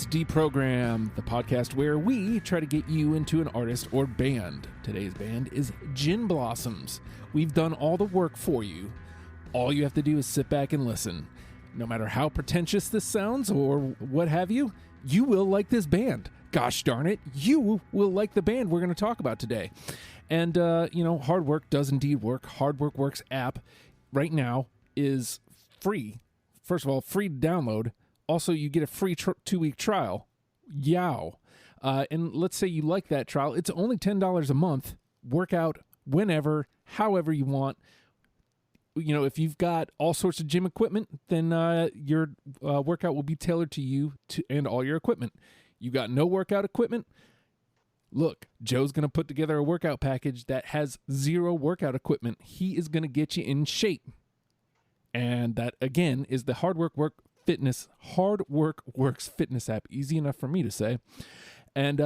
It's Deprogram, the podcast where we try to get you into an artist or band. Today's band is Gin Blossoms. We've done all the work for you. All you have to do is sit back and listen. No matter how pretentious this sounds or what have you, you will like this band. Gosh darn it, you will like the band we're going to talk about today. And, Hard Work does indeed work. Hard Work Works app right now is free. First of all, free to download. Also, you get a free 2-week trial. Yow. And let's say you like that trial. It's only $10 a month. Work out whenever, however you want. You know, if you've got all sorts of gym equipment, then your workout will be tailored to you and all your equipment. You got no workout equipment? Look, Joe's going to put together a workout package that has 0 workout equipment. He is going to get you in shape. And that, again, is the Hard Work Works fitness app. Easy enough for me to say. And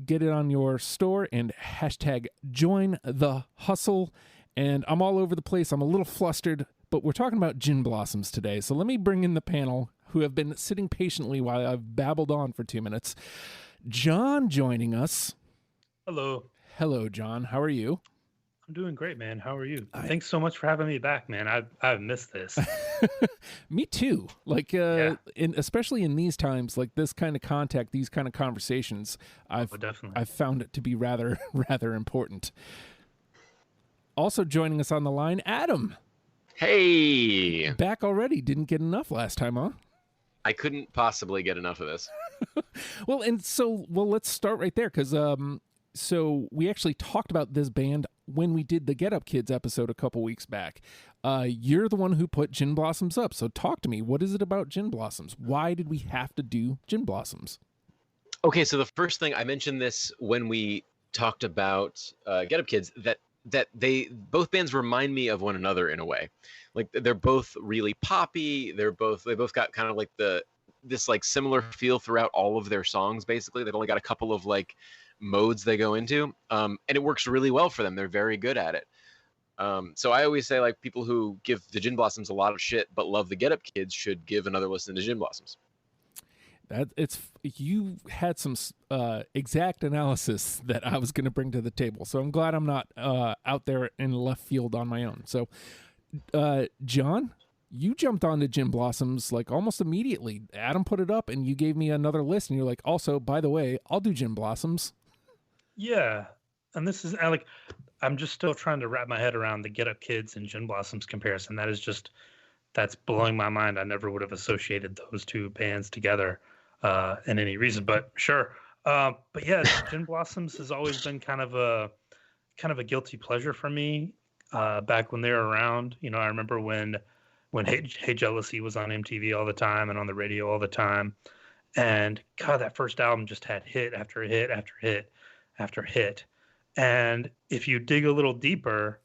get it on your store and hashtag join the hustle. And I'm all over the place. I'm a little flustered, but we're talking about Gin Blossoms today. So let me bring in the panel who have been sitting patiently while I've babbled on for 2 minutes. John joining us. Hello. Hello, John. How are you? I'm doing great, man. How are you? Thanks so much for having me back, man. I've missed this. Me too. Especially in these times, like this kind of contact, these kind of conversations, I've found it to be rather important. Also joining us on the line, Adam. Hey. Back already. Didn't get enough last time, huh? I couldn't possibly get enough of this. Well, let's start right there because so we actually talked about this band when we did the Get Up Kids episode a couple weeks back. You're the one who put Gin Blossoms up. So talk to me. What is it about Gin Blossoms? Why did we have to do Gin Blossoms? Okay, so the first thing, I mentioned this when we talked about Get Up Kids, that both bands remind me of one another in a way. Like they're both really poppy. They both got kind of like this similar feel throughout all of their songs. Basically, they've only got a couple of like modes they go into, and it works really well for them. They're very good at it. So I always say, like, people who give the Gin Blossoms a lot of shit but love the Get Up Kids should give another listen to Gin Blossoms. You had some exact analysis that I was going to bring to the table, so I'm glad I'm not out there in left field on my own. So, John, you jumped onto Gin Blossoms like almost immediately. Adam put it up, and you gave me another list, and you're like, also, by the way, I'll do Gin Blossoms. Yeah, and this is like, I'm just still trying to wrap my head around the Get Up Kids and Gin Blossoms comparison. That's blowing my mind. I never would have associated those two bands together in any reason, but sure. But yeah, Gin Blossoms has always been kind of a guilty pleasure for me. Back when they were around, I remember when Hey Jealousy was on MTV all the time and on the radio all the time, and God, that first album just had hit after hit after hit after hit. And if you dig a little deeper,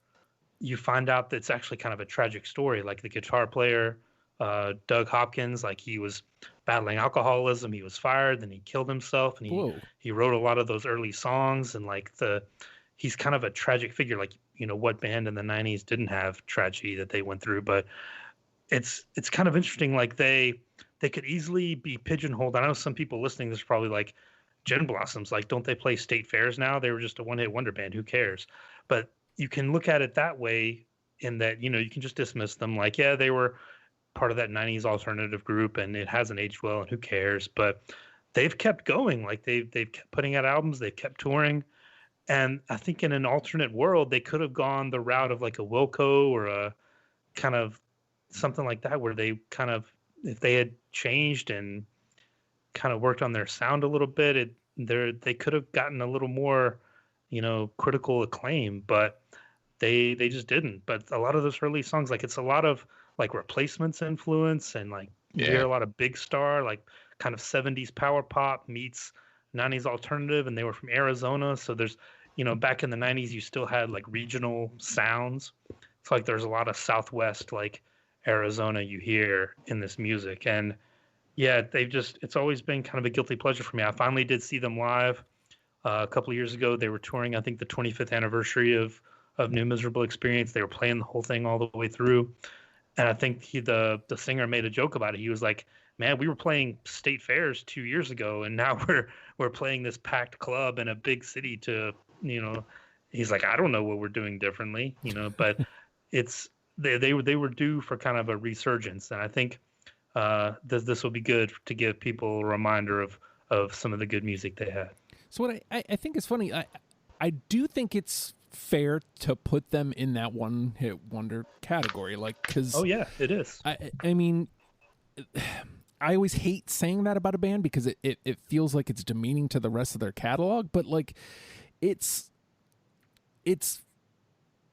you find out that it's actually kind of a tragic story. Like the guitar player, Doug Hopkins, like he was battling alcoholism. He was fired, then he killed himself, and he wrote a lot of those early songs. And like he's kind of a tragic figure. Like, what band in the 90s didn't have tragedy that they went through? But it's kind of interesting. Like they could easily be pigeonholed. I know some people listening to this are probably like, Gin Blossoms, like, don't they play state fairs now? They were just a one-hit wonder band. Who cares? But you can look at it that way in that, you can just dismiss them like, yeah, they were part of that 90s alternative group and it hasn't aged well and who cares? But they've kept going. Like they've kept putting out albums. They've kept touring. And I think in an alternate world, they could have gone the route of like a Wilco or a kind of something like that, where they kind of, if they had changed and kind of worked on their sound a little bit, they could have gotten a little more, critical acclaim, but they just didn't. But a lot of those early songs, like it's a lot of like Replacements influence, and like you hear a lot of Big Star, like kind of 70s power pop meets 90s alternative, and they were from Arizona. So there's, back in the 90s, you still had like regional sounds. It's like there's a lot of Southwest, like Arizona you hear in this music. And yeah, it's always been kind of a guilty pleasure for me. I finally did see them live a couple of years ago. They were touring, I think, the 25th anniversary of New Miserable Experience. They were playing the whole thing all the way through. And I think the singer made a joke about it. He was like, "Man, we were playing state fairs 2 years ago, and now we're playing this packed club in a big city to, you know." He's like, "I don't know what we're doing differently, you know." But it's they were due for kind of a resurgence, and I think this will be good to give people a reminder of some of the good music they had. So what I think is funny, I do think it's fair to put them in that one hit wonder category, like, because Oh yeah, it is. I mean, I always hate saying that about a band because it feels like it's demeaning to the rest of their catalog, but like it's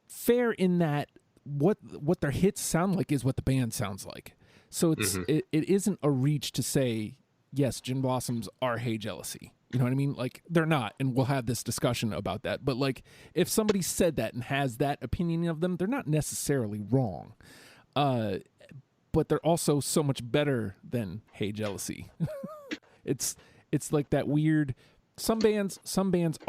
fair in that what their hits sound like is what the band sounds like. So it isn't a reach to say, yes, Gin Blossoms are Hey Jealousy. You know what I mean? Like, they're not, and we'll have this discussion about that. But like, if somebody said that and has that opinion of them, they're not necessarily wrong. But they're also so much better than Hey Jealousy. It's like that weird. Some bands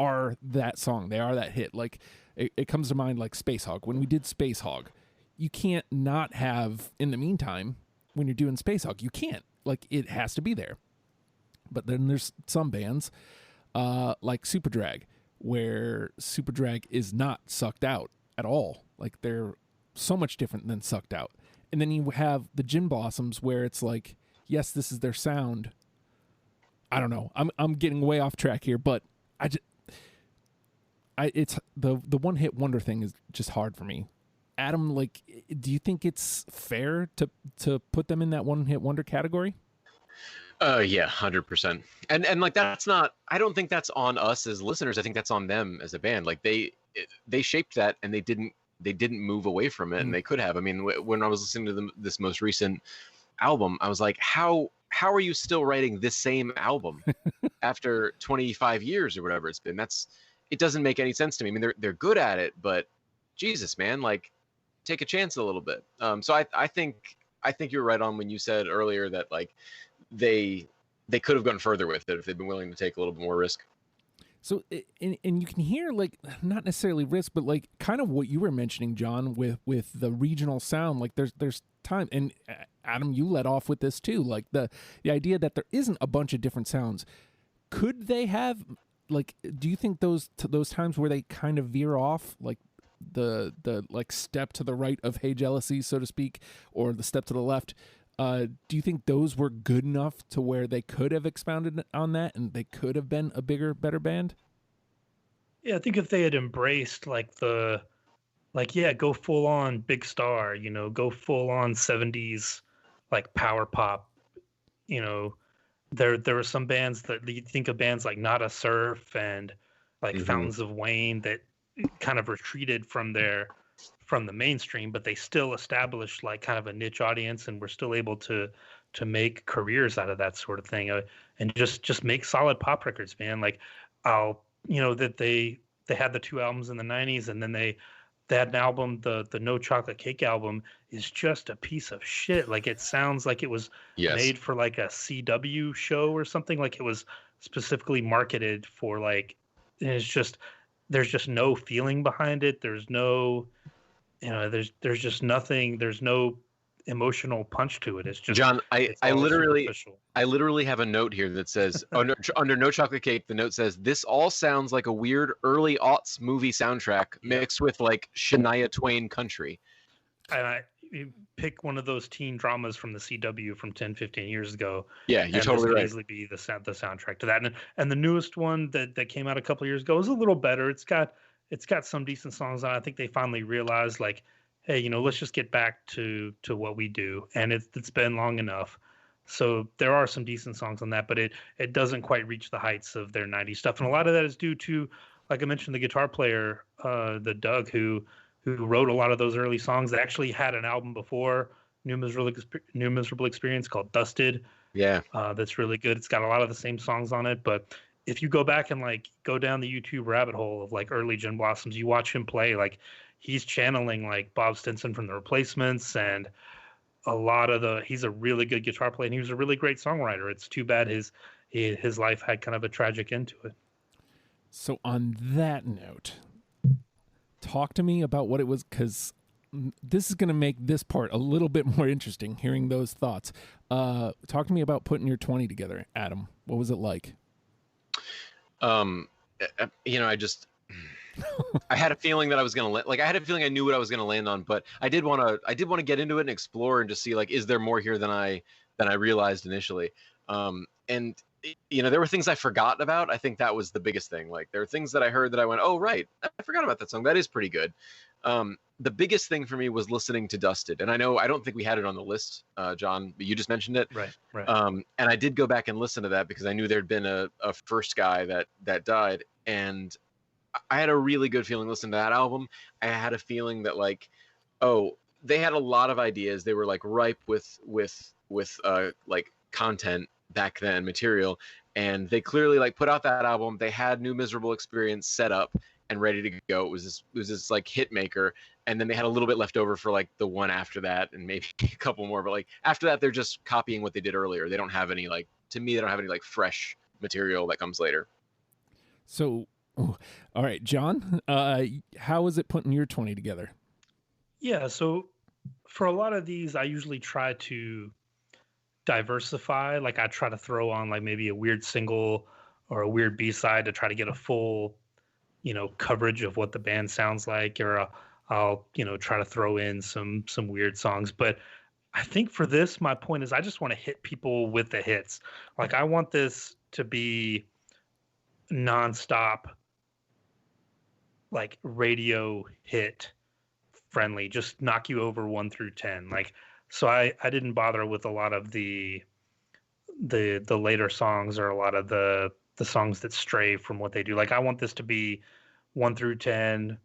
are that song. They are that hit. Like, it comes to mind like Space Hog. When we did Space Hog, you can't not have In the Meantime when you're doing Space Hog. You can't. Like, it has to be there. But then there's some bands like Superdrag, where Superdrag is not Sucked Out at all. Like, they're so much different than Sucked Out. And then you have the Gin Blossoms, where it's like, yes, this is their sound. I don't know. I'm getting way off track here, but it's the one hit wonder thing is just hard for me. Adam, like, do you think it's fair to put them in that one hit wonder category? Yeah, 100%. And like, that's not, I don't think that's on us as listeners. I think that's on them as a band. Like, they shaped that, and they didn't move away from it, and they could have. I mean, when I was listening to this most recent album, I was like, how are you still writing this same album after 25 years or whatever it's been? It doesn't make any sense to me. I mean, they're good at it, but Jesus, man, like, take a chance a little bit. So I think you're right on when you said earlier that, like, they could have gone further with it if they'd been willing to take a little bit more risk. So, and you can hear, like, not necessarily risk, but like kind of what you were mentioning, John, with the regional sound. Like, there's time, and Adam, you let off with this too. Like, the idea that there isn't a bunch of different sounds. Could they have, like, do you think those times where they kind of veer off, like the like step to the right of Hey Jealousy, so to speak, or the step to the left? Do you think those were good enough to where they could have expounded on that and they could have been a bigger, better band? Yeah, I think if they had embraced go full on Big Star, you know, go full on 70s like power pop, you know, there were some bands that you think of bands like Nada Surf and like Fountains of Wayne that kind of retreated from the mainstream, but they still established like kind of a niche audience, and we're still able to make careers out of that sort of thing, and just make solid pop records, man. Like, that they had the 2 albums in the 90s, and then they had an album, the No Chocolate Cake album is just a piece of shit. Like, it sounds like it was made for like a CW show or something. Like, it was specifically marketed for, like, and it's just, there's just no feeling behind it. There's no, there's just nothing. There's no emotional punch to it. It's just, John, I literally superficial. have a note here that says under No Chocolate Cake, the note says, this all sounds like a weird early aughts movie soundtrack mixed with like Shania Twain country. And you pick one of those teen dramas from the CW from 10, 15 years ago. Yeah, you're totally right. Easily be the soundtrack to that. And the newest one that came out a couple years ago is a little better. It's got some decent songs on it. I think they finally realized, like, hey, let's just get back to what we do. And it's been long enough. So there are some decent songs on that, but it doesn't quite reach the heights of their 90s stuff. And a lot of that is due to, like I mentioned, the guitar player, the Doug, who wrote a lot of those early songs, that actually had an album before New Miserable Experience called Dusted. Yeah. That's really good. It's got a lot of the same songs on it, but if you go back and like go down the YouTube rabbit hole of like early Gin Blossoms, you watch him play, like he's channeling like Bob Stinson from The Replacements, and he's a really good guitar player, and he was a really great songwriter. It's too bad his life had kind of a tragic end to it. So on that note, talk to me about what it was, because this is going to make this part a little bit more interesting, hearing those thoughts. Talk to me about putting your 20 together, Adam. What was it like? I just I had a feeling that I was gonna I had a feeling I knew what I was gonna land on, but I did want to get into it and explore and just see like, is there more here than I realized initially. And there were things I forgot about. I think that was the biggest thing. Like, there were things that I heard that I went, oh right, I forgot about that song. That is pretty good. The biggest thing for me was listening to Dusted, and I don't think we had it on the list, John, but you just mentioned it. Right. And I did go back and listen to that because I knew there'd been a first guy that died, and I had a really good feeling listening to that album. I had a feeling that like, oh, they had a lot of ideas. They were like ripe with like content back then, material, and they clearly like put out that album. They had New Miserable Experience set up and ready to go. It was this like hit maker, and then they had a little bit left over for like the one after that and maybe a couple more, but like after that they're just copying what they did earlier. They don't have any like, to me, they don't have any like fresh material that comes later. So all right, John, how is it putting your 20 together? Yeah, so for a lot of these I usually try to diversify. Like, I try to throw on like maybe a weird single or a weird B-side to try to get a full coverage of what the band sounds like, or I'll try to throw in some weird songs. But I think for this, my point is I just want to hit people with the hits. Like, I want this to be nonstop, like radio hit friendly, just knock you over 1 through 10. Like, so I didn't bother with a lot of the later songs or a lot of the songs that stray from what they do. Like, I want this to be 1 through 10,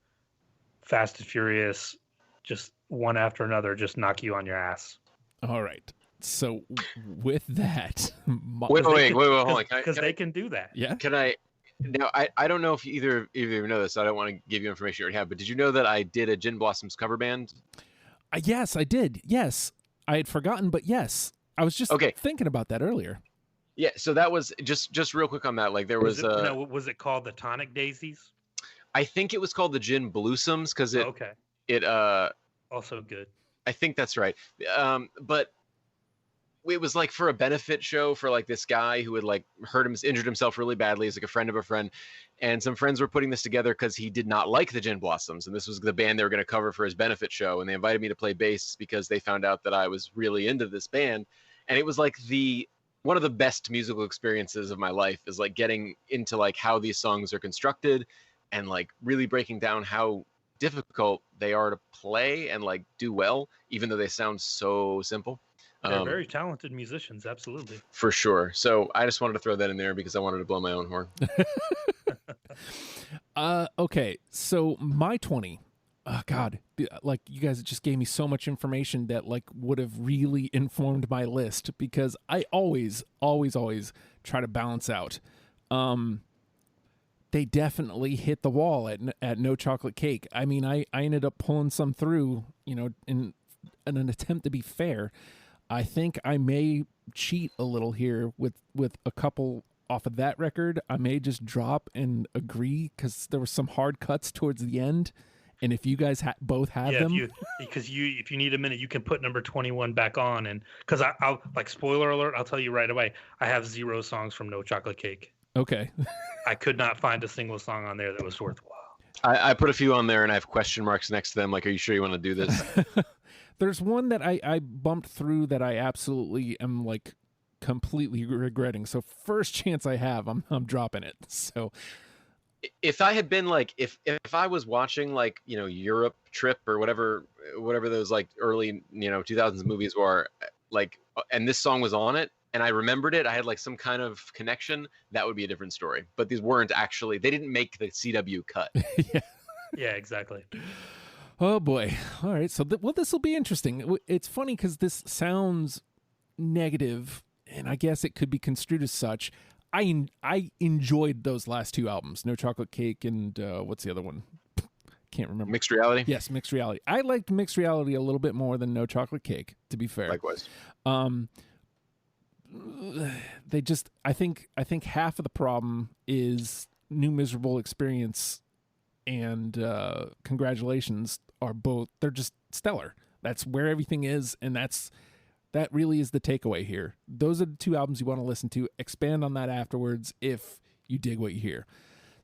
Fast and Furious, just one after another, just knock you on your ass. All right. So with that, wait, hold on. Because they can do that. Yeah. Can I? Now, I don't know if either of you know this, so I don't want to give you information you already have, but did you know that I did a Gin Blossoms cover band? Yes, I did. Yes. I had forgotten, but yes. I was just thinking about that earlier. Yeah, so that was just real quick on that. Like, there was was it called the Tonic Daisies? I think it was called the Gin Bluesums because it also good. I think that's right. But it was like for a benefit show for like this guy who had like injured himself really badly. He's like a friend of a friend, and some friends were putting this together because he did not like the Gin Blossoms, and this was the band they were going to cover for his benefit show, and they invited me to play bass because they found out that I was really into this band, and it was like one of the best musical experiences of my life is like getting into like how these songs are constructed and like really breaking down how difficult they are to play and like do well, even though they sound so simple. They're very talented musicians, absolutely. For sure. So I just wanted to throw that in there because I wanted to blow my own horn. Okay, so my 20. Oh God, like you guys just gave me so much information that like would have really informed my list, because I always try to balance out. They definitely hit the wall at No Chocolate Cake. I mean, I ended up pulling some through, in an attempt to be fair. I think I may cheat a little here with a couple off of that record. I may just drop and agree because there were some hard cuts towards the end. And if you guys both have them, if you need a minute, you can put number 21 back on. And because I'll like, spoiler alert, I'll tell you right away, I have 0 songs from No Chocolate Cake. Okay. I could not find a single song on there that was worthwhile. I put a few on there and I have question marks next to them. Like, are you sure you want to do this? There's one that I bumped through that I absolutely am like completely regretting. So first chance I have, I'm dropping it. So if I had been like, if I was watching like, Europe Trip or whatever those like early, 2000s movies were, like, and this song was on it and I remembered it, I had like some kind of connection, that would be a different story. But these weren't actually, they didn't make the CW cut. Yeah, exactly. Oh boy. All right. So, this will be interesting. It's funny because this sounds negative, and I guess it could be construed as such. I enjoyed those last 2 albums, No Chocolate Cake and what's the other one? Can't remember. Mixed Reality? Yes, Mixed Reality. I liked Mixed Reality a little bit more than No Chocolate Cake, to be fair. Likewise. They just, I think half of the problem is New Miserable Experience and Congratulations are both, they're just stellar. That's where everything is, and that really is the takeaway here. Those are the two albums you want to listen to. Expand on that afterwards if you dig what you hear.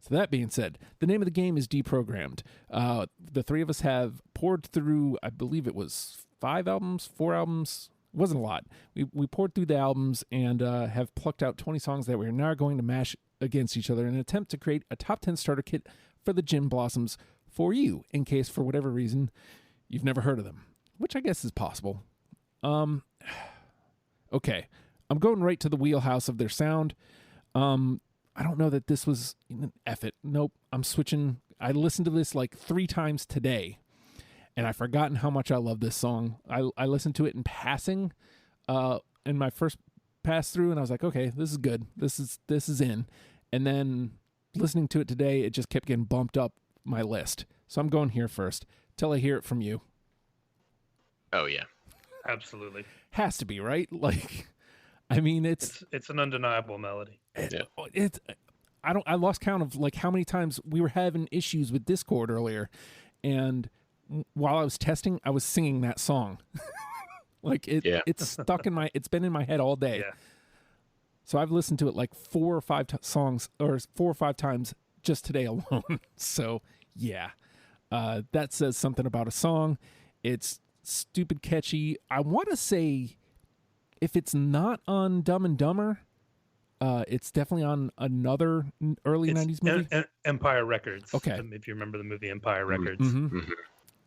So that being said, the name of the game is Deprogrammed. The three of us have poured through, I believe it was 4 albums. It wasn't a lot. We poured through the albums and have plucked out 20 songs that we are now going to mash against each other in an attempt to create a top 10 starter kit for the Gin Blossoms for you, in case for whatever reason you've never heard of them, which I guess is possible. Okay, I'm going right to the wheelhouse of their sound. I don't know that this was F it. Nope, I'm switching. I listened to this like 3 times today, and I've forgotten how much I love this song. I listened to it in passing, in my first pass through, and I was like, okay, this is good. This is in. And then listening to it today, it just kept getting bumped up my list. So I'm going here first till I hear it from you. Oh yeah, Absolutely. Has to be, right? Like, I mean, it's an undeniable melody. I lost count of like how many times we were having issues with Discord earlier, and while I was testing, I was singing that song. Like it's stuck in it's been in my head all day. Yeah. So I've listened to it like 4 or 5 songs, or 4 or 5 times just today alone. So yeah, that says something about a song. It's stupid catchy. I want to say, if it's not on Dumb and Dumber, it's definitely on another early 90s movie. Empire Records. Okay. If you remember the movie Empire Records. Mm-hmm.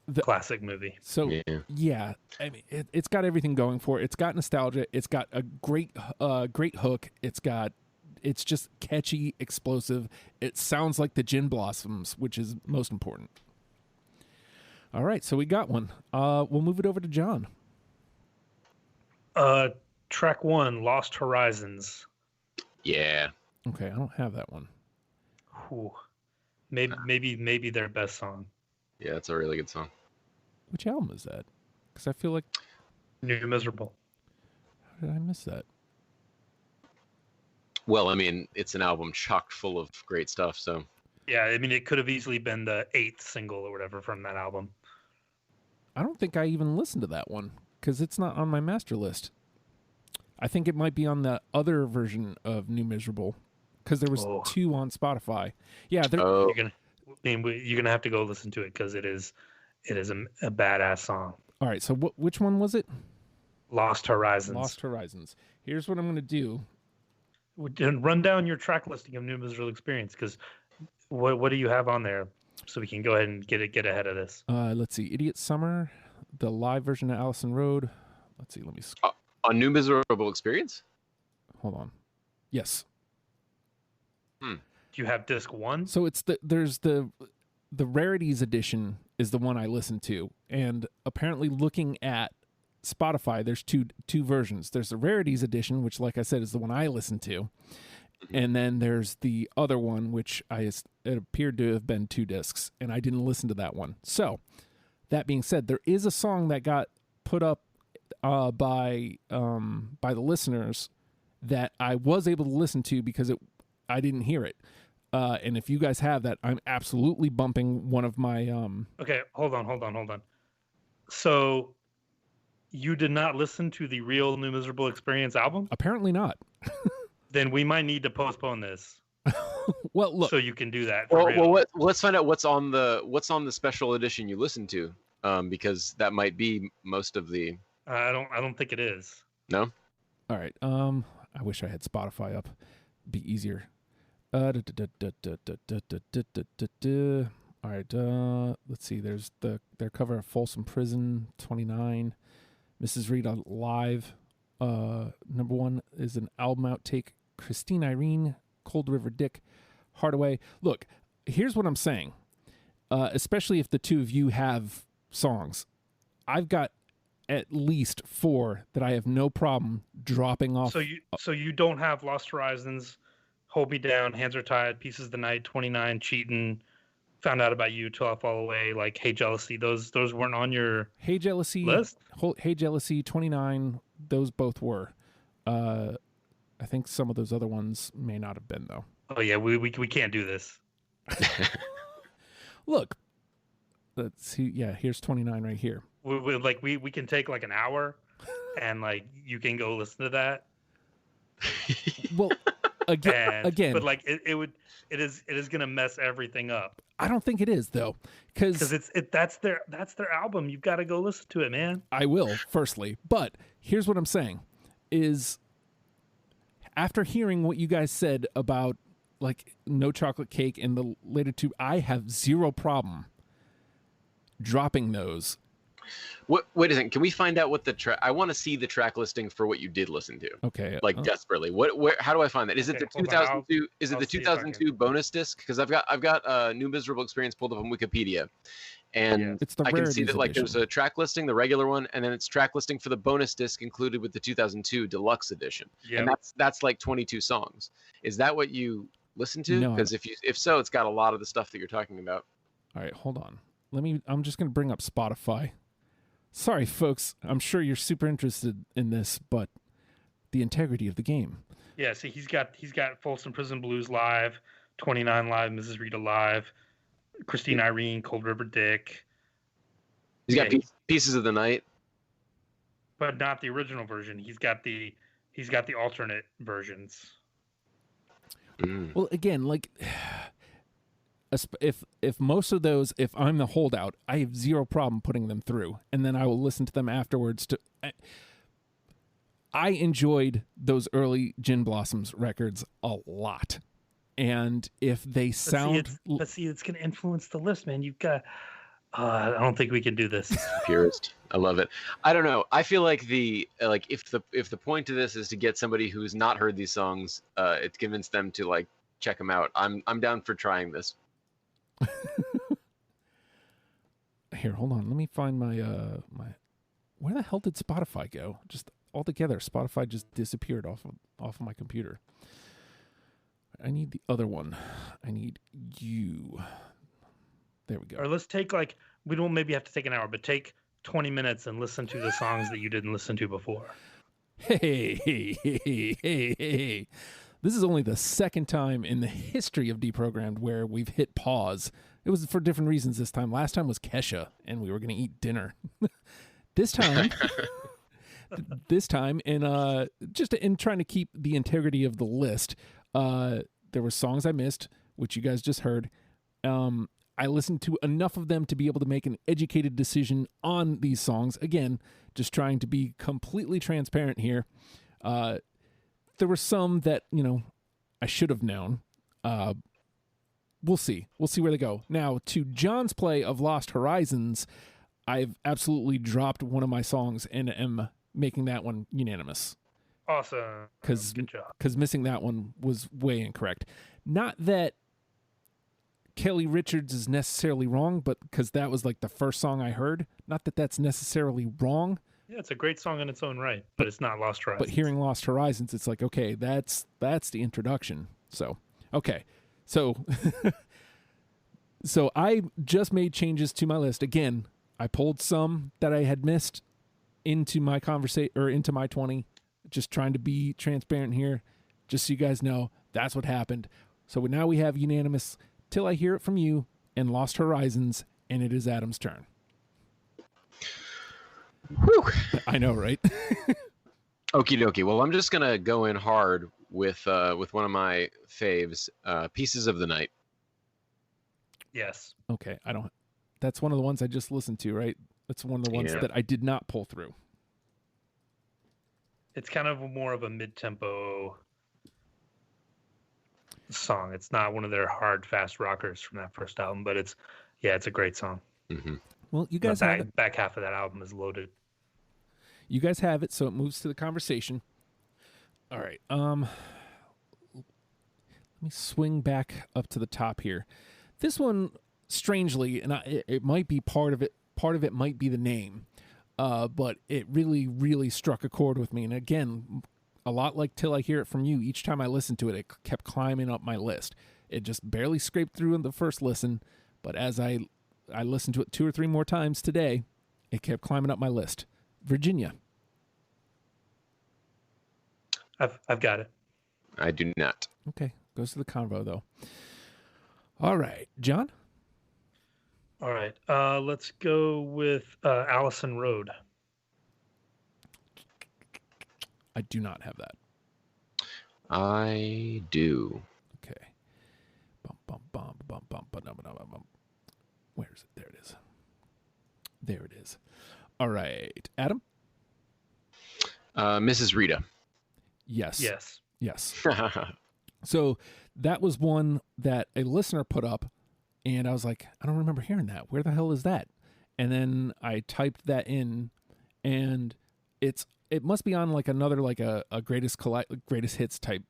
The classic movie. So, yeah, I mean, it's got everything going for it. It's got nostalgia. It's got a great hook. It's just catchy, explosive. It sounds like the Gin Blossoms, which is most important. All right, so we got one. We'll move it over to John. Track 1, Lost Horizons. Yeah. Okay, I don't have that one. Ooh. Maybe their best song. Yeah, it's a really good song. Which album is that? Because I feel like... New Miserable. How did I miss that? Well, I mean, it's an album chock full of great stuff, so... Yeah, I mean, it could have easily been the 8th single or whatever from that album. I don't think I even listened to that one, because it's not on my master list. I think it might be on the other version of New Miserable, because there was 2 on Spotify. Yeah, you're gonna have to go listen to it, because it is a badass song. All right, so which one was it? Lost Horizons. Lost Horizons. Here's what I'm going to do. Run down your track listing of New Miserable Experience, because what do you have on there, so we can go ahead and get ahead of this. Let's see, Idiot Summer, the live version of Allison Road. Let's see, let me... on New Miserable Experience? Hold on. Yes. Do you have disc 1? So it's there's the Rarities edition is the one I listened to, and apparently looking at Spotify, there's two versions. There's the Rarities edition, which, like I said, is the one I listened to, and then there's the other one, which it appeared to have been 2 discs, and I didn't listen to that one. So, that being said, there is a song that got put up by the listeners that I was able to listen to because I didn't hear it. And if you guys have that, I'm absolutely bumping one of my... Okay, hold on. So, you did not listen to the real New Miserable Experience album? Apparently not. Then we might need to postpone this. Well, look. So you can do that. Well, let's find out what's on the special edition you listened to, because that might be most of the... I don't think it is. No? All right. I wish I had Spotify up. It'd be easier. All right. Let's see. There's their cover of Folsom Prison 29. Mrs. Rita Live. Number 1 is an album outtake. Christine Irene, Cold River Dick, Hardaway. Look, here's what I'm saying. Especially if the 2 of you have songs, I've got at least 4 that I have no problem dropping off. So you don't have Lost Horizons, Hold Me Down, Hands Are Tied, Pieces of the Night, 29, Cheatin', Found Out About You, Till I Fall Away, like Hey Jealousy. Those weren't on your Hey Jealousy list? Hey Jealousy, 29. Those both were. I think some of those other ones may not have been, though. Oh yeah, we can't do this. Look, let's see. Yeah, here's 29 right here. We can take like an hour, and like you can go listen to that. Well, again, but like it is gonna mess everything up. I don't think it is though, because that's their album. You've got to go listen to it, man. I will, firstly, but here's what I'm saying: is after hearing what you guys said about like No Chocolate Cake and the later two, I have zero problem dropping those. Wait a second. Can we find out what the track? I want to see the track listing for what you did listen to. Okay. Like desperately. How do I find that? Is it the 2002? Is it the 2002 bonus disc? Because I've got New Miserable Experience pulled up on Wikipedia, and it's the I can see Rarities that like edition. there's a track listing, the regular one, and then it's track listing for the bonus disc included with the 2002 deluxe edition. Yeah. And that's like 22 songs. Is that what you listen to? No. Because if so, it's got a lot of the stuff that you're talking about. All right, hold on. I'm just going to bring up Spotify. Sorry, folks. I'm sure you're super interested in this, but the integrity of the game. Yeah, see, he's got Folsom Prison Blues live, 29 live, Mrs. Rita live, Christine Irene, Cold River Dick. He's got Pieces of the Night, but not the original version. He's got the alternate versions. Well, again, like if most of those, if I'm the holdout, I have zero problem putting them through, and then I will listen to them afterwards. I enjoyed those early Gin Blossoms records a lot, and if they sound, but see, it's going to influence the list, man. You've got. I don't think we can do this. Purist. I love it. I don't know. I feel like if the point of this is to get somebody who's not heard these songs, it's convince them to like check them out. I'm down for trying this. Here, hold on. Let me find my where the hell did Spotify go? Just altogether, Spotify just disappeared off of my computer. I need the other one. I need you. There we go. Or let's take we don't maybe have to take an hour, but take 20 minutes and listen to the songs that you didn't listen to before. Hey. This is only the second time in the history of Deprogrammed where we've hit pause. It was for different reasons this time. Last time was Kesha, and we were going to eat dinner. This time, and just in trying to keep the integrity of the list, there were songs I missed, which you guys just heard. I listened to enough of them to be able to make an educated decision on these songs. Again, just trying to be completely transparent here. There were some that, I should have known. We'll see. We'll see where they go. Now, to John's play of Lost Horizons, I've absolutely dropped one of my songs and am making that one unanimous. Awesome. Good job. Because missing that one was way incorrect. Not that Kelly Richards is necessarily wrong, but because that was like the first song I heard. Not that that's necessarily wrong. Yeah, it's a great song in its own right, but it's not Lost Horizons. But hearing Lost Horizons, it's like, okay, that's the introduction. So, okay. So, so I just made changes to my list. Again, I pulled some that I had missed into my into my 20, just trying to be transparent here, just so you guys know that's what happened. So now we have unanimous Till I Hear It From You and Lost Horizons, and it is Adam's turn. Whew. I know, right? Okie dokie. Well, I'm just gonna go in hard with one of my faves, Pieces of the Night. Yes. Okay, that's one of the ones I just listened to, right? That's one of the ones that I did not pull through. It's kind of more of a mid-tempo song. It's not one of their hard, fast rockers from that first album, but it's a great song. Mm-hmm. Well, you guys have it. Back half of that album is loaded. You guys have it, so it moves to the conversation. All right. Let me swing back up to the top here. This one, strangely, and it might be part of it. Part of it might be the name, but it really, really struck a chord with me. And again, a lot like Till I Hear It From You. Each time I listened to it, it kept climbing up my list. It just barely scraped through in the first listen, but as I listened to it 2 or 3 more times today, it kept climbing up my list. Virginia. I've got it. I do not. Okay, goes to the convo though. All right, John. All right. Let's go with Allison Road. I do not have that. I do. Okay. Bum, bum, bum, bum, bum, bum, bum, bum, bum. Where is it? There it is. There it is. All right. Adam? Mrs. Rita. Yes. Yes. Yes. So that was one that a listener put up, and I was like, I don't remember hearing that. Where the hell is that? And then I typed that in, and it must be on like another like a greatest hits type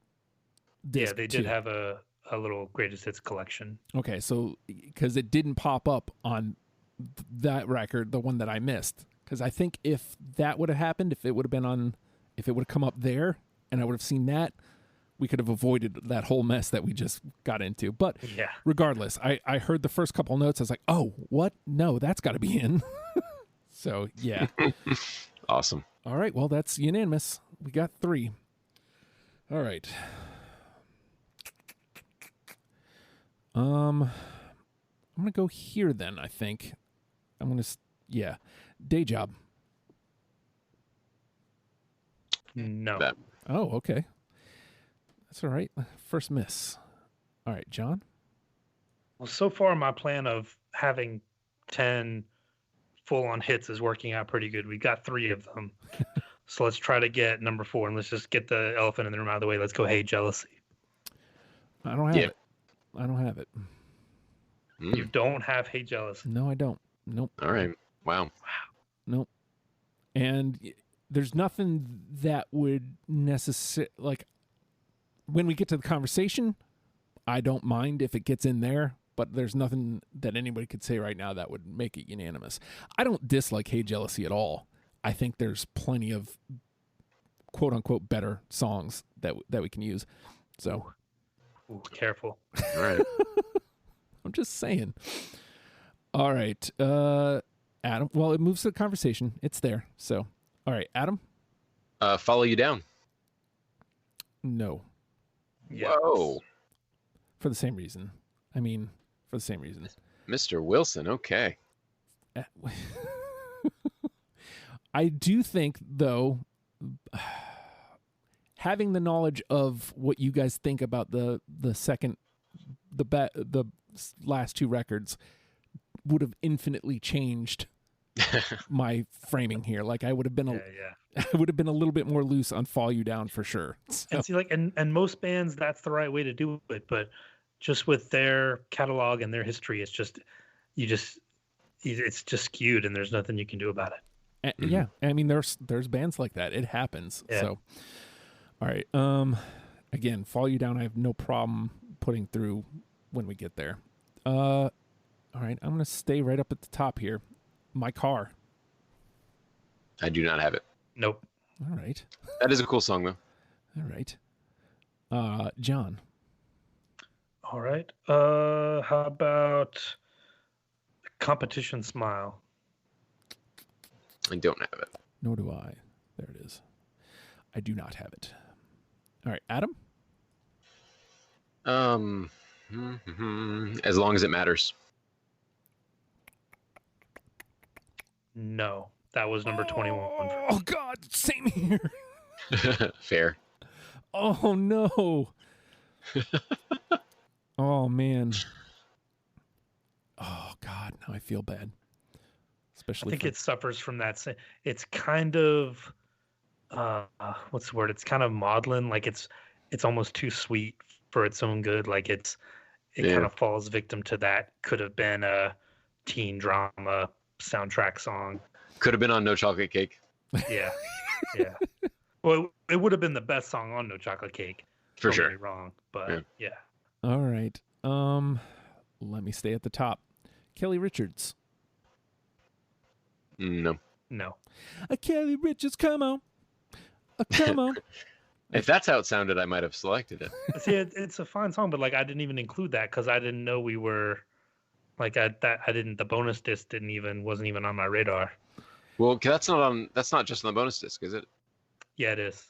disc. Yeah, they did have a little greatest hits collection. Okay, so because it didn't pop up on that record, the one that I missed, because I think if that would have happened, if it would have come up there, and I would have seen that, we could have avoided that whole mess that we just got into. But Yeah. regardless, I heard the first couple notes. I was like, oh, what? No, that's got to be in. So, yeah. Awesome. All right. Well, that's unanimous. We got 3. All right. I'm going to go here then, I think. I'm going to, yeah. Day Job. No. That- Oh, okay. That's all right. First miss. All right, John. Well, so far my plan of having 10 full-on hits is working out pretty good. We got 3 of them. So let's try to get number 4, and let's just get the elephant in the room out of the way. Let's go, Hey Jealousy. I don't have Yeah. it. I don't have it. You don't have Hey Jealousy. No, I don't. Nope. All right. Wow. Nope. And there's nothing that would necessarily, like, when we get to the conversation, I don't mind if it gets in there, but there's nothing that anybody could say right now that would make it unanimous. I don't dislike Hey Jealousy at all. I think there's plenty of quote unquote better songs that we can use. So Ooh, careful. All right. I'm just saying. All right. Adam. Well, it moves to the conversation. It's there. So, all right, Adam. Follow You Down. No, Yes. Whoa. for the same reason. I mean, for the same reason. Mr. Wilson. Okay. I do think, though, having the knowledge of what you guys think about the last 2 records would have infinitely changed my framing here. Like I would have been Yeah. I would have been a little bit more loose on Fall You Down for sure. So, And see, like, and most bands, that's the right way to do it. But just with their catalog and their history, it's just skewed, and there's nothing you can do about it. yeah, I mean there's bands like that. It happens. Yeah. So, all right. Again, Fall You Down, I have no problem putting through when we get there. All right, I'm gonna stay right up at the top here. My Car. I do not have it. Nope. All right. That is a cool song, though. All right. John. All right. How about Competition Smile? I don't have it. Nor do I. There it is. I do not have it. All right, Adam. As Long as It Matters. No, that was number 21. Oh God, same here. Fair. Oh no. Oh man. Oh God, now I feel bad. I Especially think for, it suffers from that. It's kind of, what's the word? It's kind of maudlin. Like it's almost too sweet for its own good. Like it Yeah. kind of falls victim to that. Could have been a teen drama soundtrack song. Could have been on No Chocolate Cake. Yeah, yeah. Well, it would have been the best song on No Chocolate Cake. For Don't sure. get me wrong, but yeah. all right. Let me stay at the top. Kelly Richards. No. No. Kelly Richards, come on. Come on. If that's how it sounded, I might have selected it. See, it's a fine song, but like I didn't even include that because I didn't know we were like the bonus disc wasn't even on my radar. Well, that's not just on the bonus disc, is it? Yeah, it is.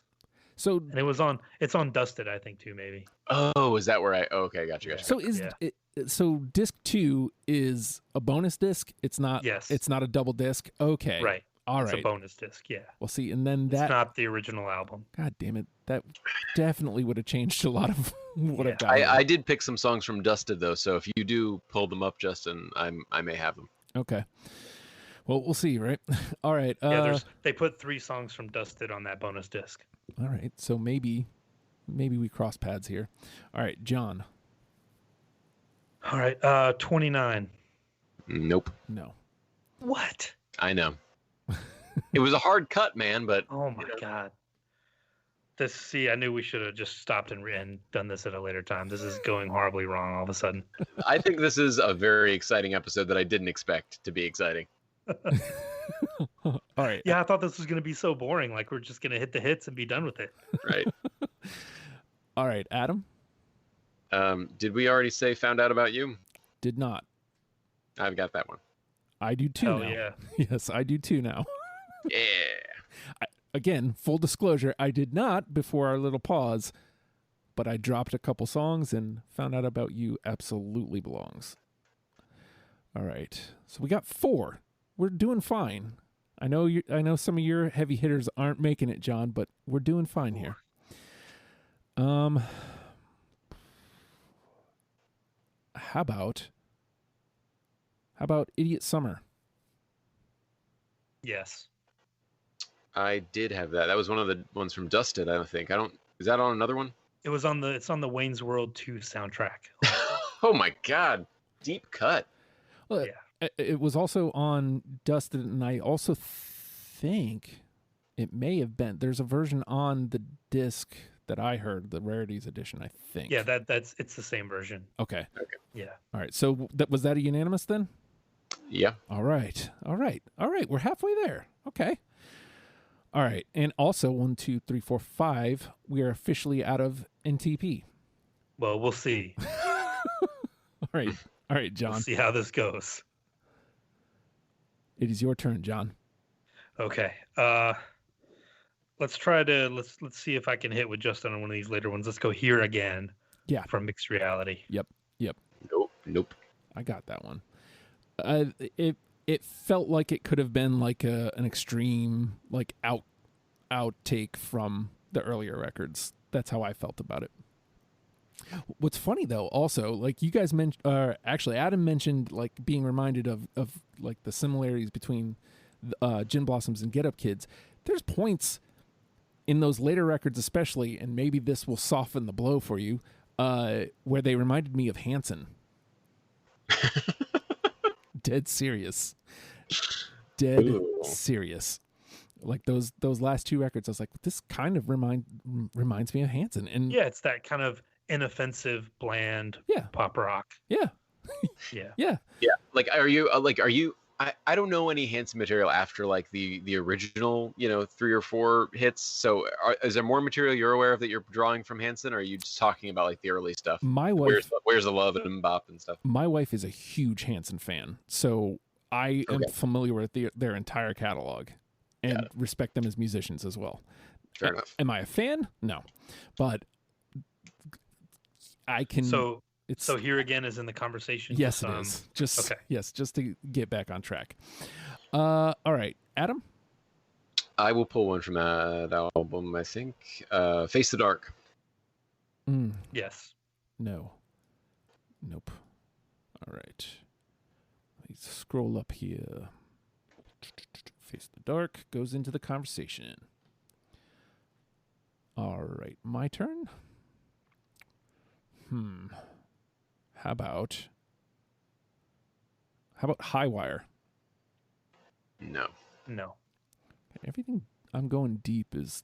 So And it's on Dusted, I think, too, maybe. Oh, is that where I? Oh, okay, gotcha. Yeah. so is Yeah. it, so disc 2 is a bonus disc? It's not. Yes. It's not a double disc. Okay. Right. All It's right. a bonus disc, yeah. Well, see, and then It's that. not the original album. God damn it! That definitely would have changed a lot of what I've Yeah. got. I did pick some songs from Dusted though, so if you do pull them up, Justin, I may have them. Okay. Well, we'll see, right? All right. Yeah, they put 3 songs from Dusted on that bonus disc. All right. So maybe we cross paths here. All right, John. All right, 29. Nope. No. What? I know. It was a hard cut, man, but Oh my god. I knew we should have just stopped and done this at a later time. This is going horribly wrong all of a sudden. I think this is a very exciting episode that I didn't expect to be exciting. All right. Yeah, I thought this was going to be so boring. Like, we're just going to hit the hits and be done with it. Right. All right, Adam. Did we already say Found Out About You? Did not. I've got that one. I do too Hell now. yeah. Yes, I do too now. Yeah. Again, full disclosure, I did not before our little pause, but I dropped a couple songs and Found Out About You absolutely belongs. All right. So we got 4. We're doing fine. I know some of your heavy hitters aren't making it, John, but we're doing fine here. How about Idiot Summer? Yes. I did have that. That was one of the ones from Dusted, I think. Is that on another one? It's on the Wayne's World 2 soundtrack. Oh my god. Deep cut. Well, it was also on Dusted, and I also think it may have been. There's a version on the disc that I heard, the Rarities edition, I think. Yeah, it's the same version. Okay. Yeah. All right. So was that a unanimous then? Yeah. All right. We're halfway there. Okay. All right. And also 1, 2, 3, 4, 5. We are officially out of NTP. Well, we'll see. All right, John. We'll see how this goes. It is your turn, John. Okay. Let's see if I can hit with Justin on one of these later ones. Let's go Here Again. Yeah. From Mixed Reality. Yep. Nope. I got that one. It felt like it could have been like an extreme like outtake from the earlier records. That's how I felt about it. What's funny though, also, like you guys mentioned, actually Adam mentioned like being reminded of like the similarities between Gin Blossoms and Get Up Kids. There's points in those later records, especially, and maybe this will soften the blow for you, where they reminded me of Hanson. Dead serious. Serious. Like those last 2 records, I was like, this kind of reminds me of Hanson. And yeah, it's that kind of inoffensive, bland pop rock. Yeah. Yeah. Like, are you? I don't know any Hanson material after like the original, 3 or 4 hits. So, is there more material you're aware of that you're drawing from Hanson, or are you just talking about like the early stuff? My wife, Where's the Love and Bop and stuff? My wife is a huge Hanson fan, so I am familiar with their entire catalog and respect them as musicians as well. Fair enough. Am I a fan? No, but I can. So Here Again is in the conversation. Yes, it is. Just okay. Yes, just to get back on track. All right, Adam. I will pull one from that album. I think Face the Dark. Yes. No. Nope. All right. Let me scroll up here. Face the Dark goes into the conversation. All right, my turn. How about High Wire? No. Everything I'm going deep is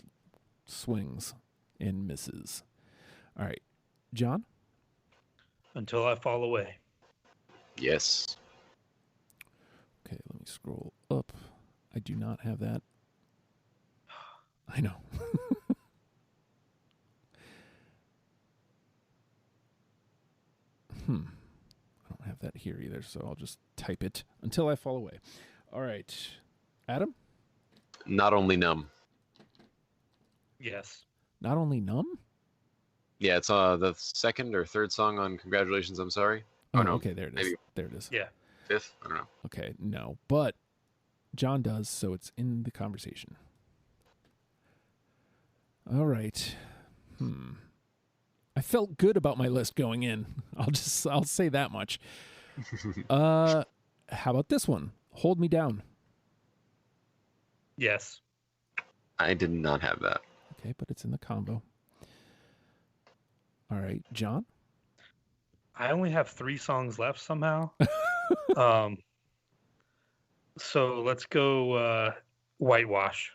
swings and misses. All right, John? Until I Fall Away. Yes. Okay, let me scroll up. I do not have that. I know. I don't have that here either, so I'll just type it Until I Fall Away. All right. Adam? Not Only Numb. Yes. Not Only Numb? Yeah, it's the second or third song on Congratulations, I'm Sorry. Oh, no, okay, there it is. maybe There it is. Yeah. fifth. I don't know. Okay, no, but John does, so it's in the conversation. All right. I felt good about my list going in. I'll say that much. How about this one? Hold Me Down. Yes. I did not have that. Okay, but it's in the combo. All right, John? I only have 3 songs left somehow. So let's go Whitewash.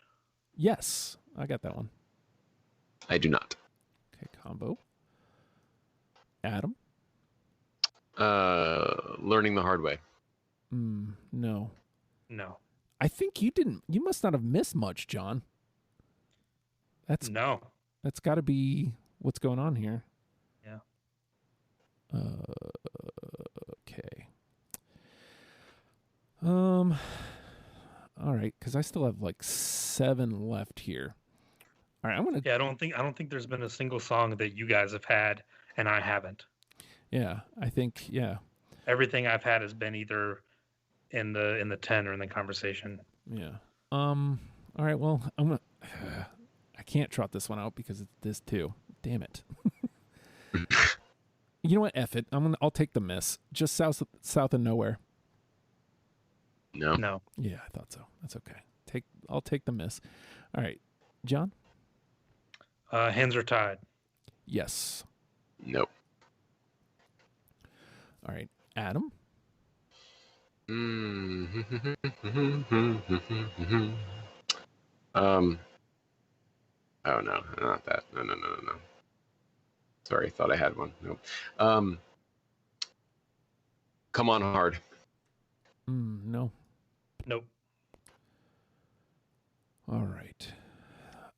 Yes, I got that one. I do not. Okay, combo. Adam? Learning the Hard Way. No. No. I think you must not have missed much, John. That's got to be what's going on here. Yeah. Okay. All right, because I still have like 7 left here. All right, I'm gonna. Yeah, I don't think there's been a single song that you guys have had and I haven't. Yeah, I think Everything I've had has been either in the 10 or in the conversation. yeah. All right, well, I'm gonna. I can't trot this one out because it's this too. Damn it. You know what? F it. I'll take the miss. Just south of nowhere. No. Yeah, I thought so. That's okay. I'll take the miss. All right, John. Hands Are Tied. Yes. Nope. All right, Adam. Oh no, not that. No. Sorry, thought I had one. Nope. Come On Hard. No. Nope. All right.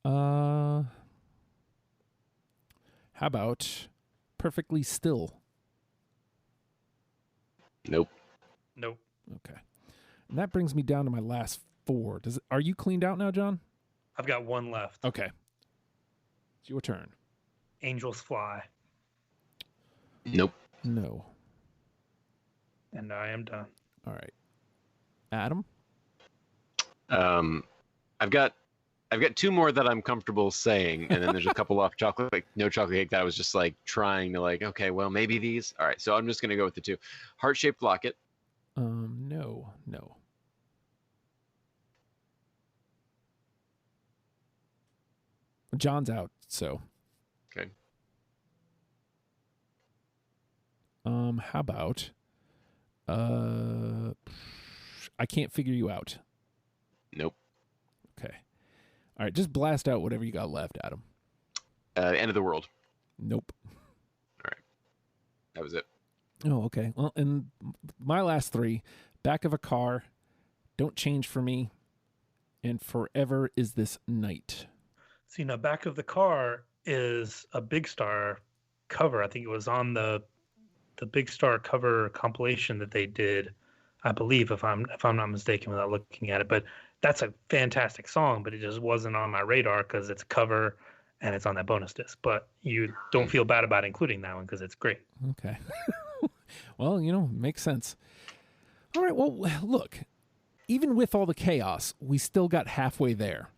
How about Perfectly Still? Nope. Nope. Okay. And that brings me down to my last 4. Are you cleaned out now, John? I've got 1 left. Okay. It's your turn. Angels Fly. Nope. No. And I am done. All right. Adam? I've got 2 more that I'm comfortable saying, and then there's a couple off chocolate, like No Chocolate Cake, that I was just like trying to like, okay, well maybe these. All right, so I'm just gonna go with the 2. Heart Shaped Locket. No. John's out, so. Okay. How about I Can't Figure You Out? Nope. Okay. All right, just blast out whatever you got left, Adam. End of the World. Nope. All right. That was it. Oh, okay. Well, and my last 3, Back of a Car, Don't Change for Me, and Forever Is This Night. See, now Back of the Car is a Big Star cover. I think it was on the Big Star cover compilation that they did, I believe, if I'm not mistaken without looking at it. But that's a fantastic song, but it just wasn't on my radar because it's a cover and it's on that bonus disc. But you don't feel bad about including that one because it's great. Okay. Well, makes sense. All right, well, look, even with all the chaos, we still got halfway there.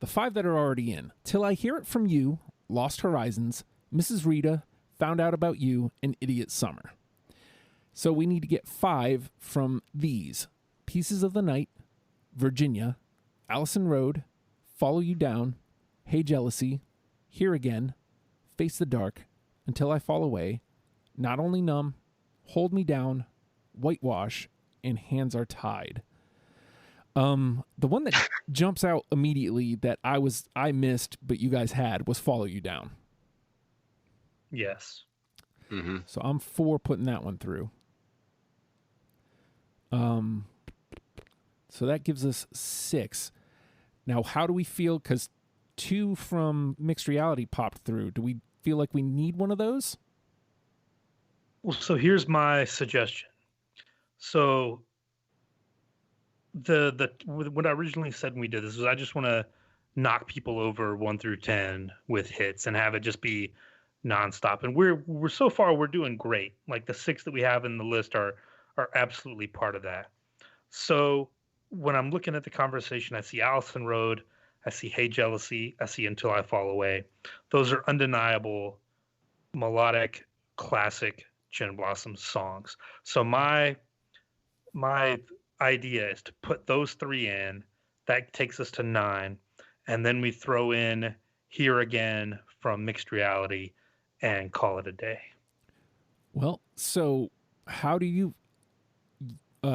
The 5 that are already in: Till I Hear It From You, Lost Horizons, Mrs. Rita, Found Out About You, and Idiot Summer. So we need to get 5 from these: Pieces of the Night, Virginia, Allison Road, Follow You Down, Hey Jealousy, Here Again, Face the Dark, Until I Fall Away, Not Only Numb, Hold Me Down, Whitewash, and Hands Are Tied. The one that jumps out immediately that I missed but you guys had was Follow You Down. Yes. Mm-hmm. So I'm for putting that one through. So that gives us 6. Now, how do we feel? Because 2 from Mixed Reality popped through. Do we feel like we need one of those? Well, so here's my suggestion. So what I originally said when we did this was I just want to knock people over 1 through 10 with hits and have it just be nonstop. And we're so far we're doing great. Like the 6 that we have in the list are absolutely part of that. So when I'm looking at the conversation, I see Allison Road, I see Hey Jealousy, I see Until I Fall Away. Those are undeniable melodic classic Gin Blossom songs. So my idea is to put those 3 in. That takes us to 9, and then we throw in Here Again from Mixed Reality and call it a day. Well, so how do you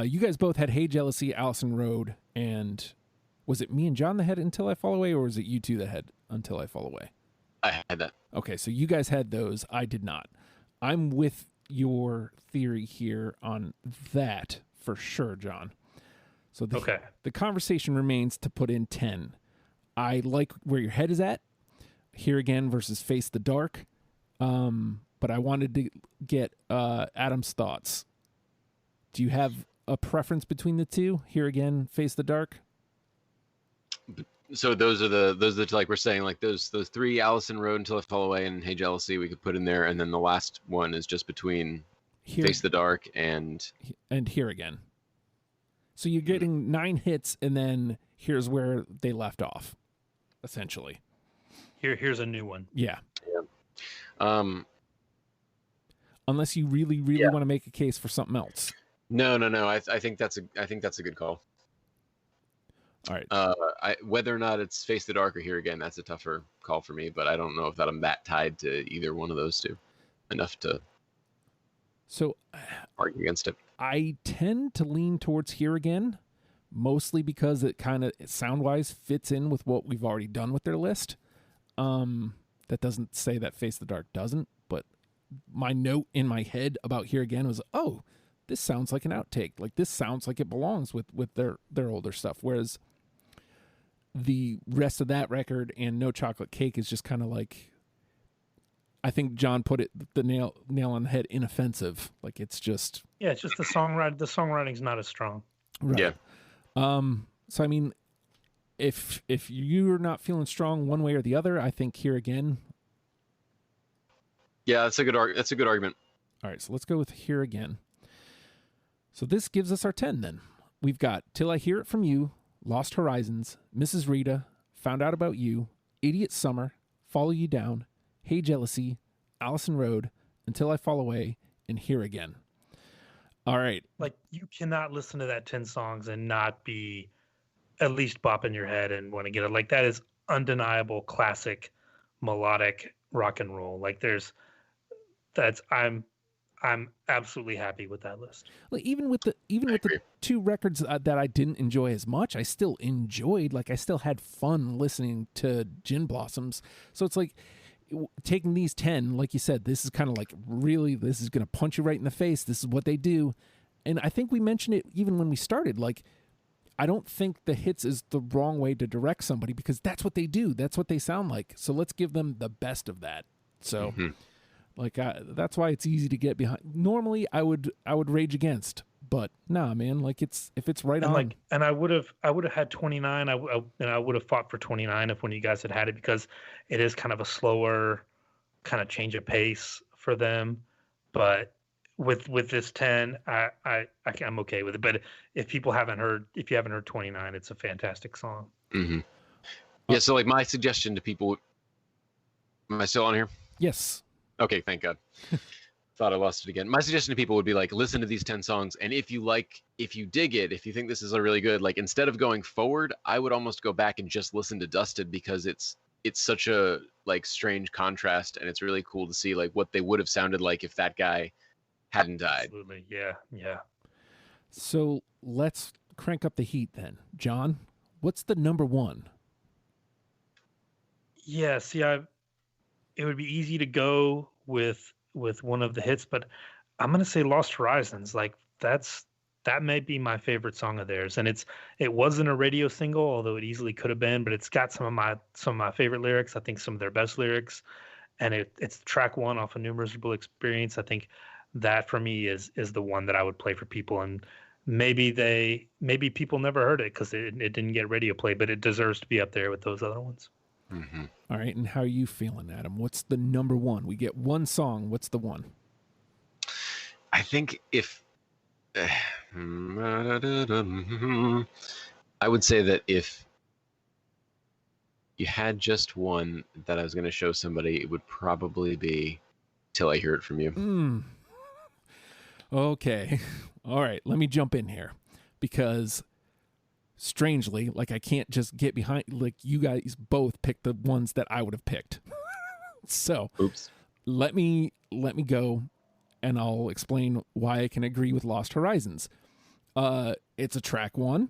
you guys both had Hey Jealousy, Allison Road, and was it me and John that had Until I Fall Away, or was it you two that had Until I Fall Away? I had that. Okay, so you guys had those. I did not. I'm with your theory here on that for sure, John. So the conversation remains to put in 10. I like where your head is at. Here Again versus Face the Dark. But I wanted to get Adam's thoughts. Do you have a preference between the two? Here Again, Face the Dark? So those are the like we're saying, like those 3, Allison Road, Until I Fall Away, and Hey Jealousy, we could put in there, and then the last one is just between Face the Dark and Here Again. So you're getting 9 hits, and then here's where they left off, essentially. Here's a new one. Yeah. Yeah. Unless you really want to make a case for something else. No. I think that's a good call. All right. Whether or not it's Face the Dark or Here Again, that's a tougher call for me. But I don't know if that I'm that tied to either one of those two enough to argue against it. I tend to lean towards Here Again, mostly because it kind of sound-wise fits in with what we've already done with their list. That doesn't say that Face the Dark doesn't, but my note in my head about Here Again was, oh, this sounds like an outtake. Like this sounds like it belongs with their older stuff. Whereas the rest of that record and No Chocolate Cake is just kind of like, I think John put it the nail on the head, inoffensive. Like it's just it's just the songwriting. The songwriting's not as strong. Right. Yeah. So I mean, if you're not feeling strong one way or the other, I think Here Again. Yeah, that's a good argument. All right, so let's go with Here Again. So this gives us our 10 then. We've got Till I Hear It From You, Lost Horizons, Mrs. Rita, Found Out About You, Idiot Summer, Follow You Down, Hey Jealousy, Allison Road, Until I Fall Away, and Here Again. All right. Like you cannot listen to that 10 songs and not be at least bopping your head and want to get it. Like that is undeniable classic melodic rock and roll. Like I'm absolutely happy with that list. Like even with the 2 records that I didn't enjoy as much, I still enjoyed. Like I still had fun listening to Gin Blossoms. So it's like taking these 10, like you said, this is kind of like really, this is going to punch you right in the face. This is what they do. And I think we mentioned it even when we started. Like I don't think the hits is the wrong way to direct somebody because that's what they do. That's what they sound like. So let's give them the best of that. So. Mm-hmm. Like that's why it's easy to get behind. Normally, I would rage against, but nah, man. Like if it's right on. And I would have had 29. I would have fought for 29 if one of you guys had it because it is kind of a slower kind of change of pace for them. But with this 10, I'm okay with it. But if you haven't heard 29, it's a fantastic song. Mm-hmm. Yeah. So like my suggestion to people. Am I still on here? Yes. Okay, thank God. Thought I lost it again. My suggestion to people would be like, listen to these 10 songs, and if you dig it, if you think this is a really good, like instead of going forward, I would almost go back and just listen to Dusted because it's such a like strange contrast, and it's really cool to see like what they would have sounded like if that guy hadn't died. Absolutely, yeah. So let's crank up the heat then, John. What's the number 1? Yeah, see, it would be easy to go with one of the hits, but I'm gonna say Lost Horizons. Like that may be my favorite song of theirs, and it wasn't a radio single, although it easily could have been. But it's got some of my favorite lyrics. I think some of their best lyrics, and it's track 1 off of New Miserable Experience. I think that for me is the one that I would play for people, and maybe people never heard it because it didn't get radio play, but it deserves to be up there with those other ones. Mm-hmm. All right, and how are you feeling, Adam? What's the number one? We get one song. What's the one? I think if I would say that if you had just one that I was going to show somebody, it would probably be Till I Hear It From You. Okay. All right, let me jump in here because strangely, like I can't just get behind, like you guys both picked the ones that I would have picked. So Oops. let me go and I'll explain why I can agree with Lost Horizons. It's a track one.